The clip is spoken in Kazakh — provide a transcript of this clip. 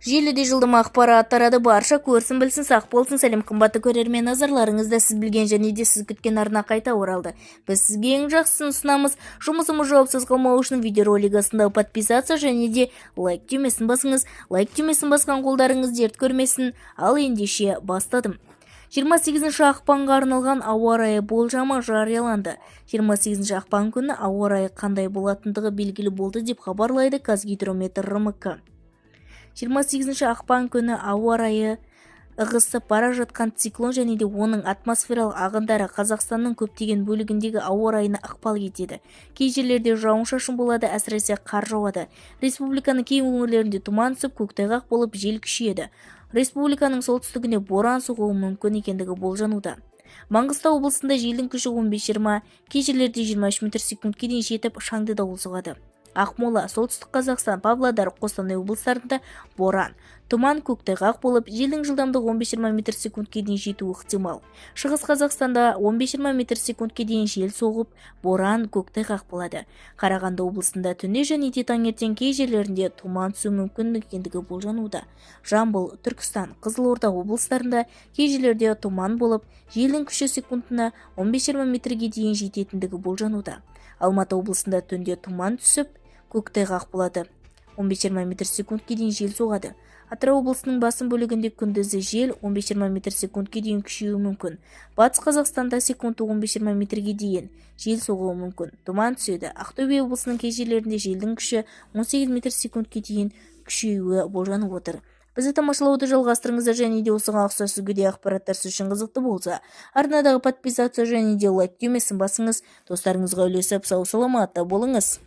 Желіде жылдам ақпарат тарады, барша көрсін білсін, сақ болсын. Сәлем қымбатты көрермен, назарларыңызда сіз білген және де сіз күткен арна қайта оралды. Біз сізге ең жақсысын ұсынамыз. Жұмысымыз жауапсыз қалмау үшін видеоролик астында подписаться және де лайк түймесін басыңыз. Лайк түймесін басқан қолдарыңыз дерт көрмесін. Ал ендеше бастадым. 28 ақпанға арналған ауа райы болжамы жарияланды. 28 ақпан күні ауа райы қандай болатындығы белгілі болды деп хабарлайды Қазгидромет РМК. 28 ақпан күні ауа райы ығысып бара жатқан циклон және де оның атмосфералық ағындары Қазақстанның көптеген бөлігіндегі ауа райына ықпал етеді. Кей жерлерде жауын-шашын болады, әсіресе қар жауады. Республиканың кей өңірлерінде тұман түсіп, көктайғақ болып, жел күшейеді. Республиканың солтүстігінде боран соғуы мүмкін екендігі болжануда. Маңғыстау облысында желдің күші 15-20, кей жерлерде 23 метр секундке дейін жетіп, шаңды дауыл соғады. Ақмола, солтүстік Қазақстан, Павлодар, Қостанай облыстарында боран, тұман, көктайғақ болып, желдің жылдамдығы 15-20 метр секундке дейін жетуі ықтимал. Шығыс Қазақстанда 15-20 метр секундке дейін жел соғып, боран, көктайғақ болады. Қарағанды облысында түнде және де таңертең кей жерлерінде тұман түсуі мүмкін екендігі болжануда. Жамбыл, Түркістан, Қызылорда облыстарында кей жерлерде тұман болып, желдің күші секундына 15-20 метрге дейін жететіндігі болжануда. Алматы облысында түнде тұман түсіп, көктайғақ болады. 15-20 метр секундке дейін жел соғады. Атырау облысының басым бөлігінде күндізі жел 15-20 метр секундке дейін күшеюі мүмкін. Батыс Қазақстанда секундты 15-20 метрге дейін жел соғуы мүмкін. Тұман түседі. Ақтөбе облысының кей жерлерінде желдің күші 18 метр секундке дейін күшеюі болжанып отыр. Бізді тамашалауды жалғастырыңыздар және де осыған ұқсас өзге де ақпараттар сіз үшін қызықты болса, арнадағы подписаться және де лайк түймесін басыңыз, достарыңызға үлесіп сау саламатта болыңыз.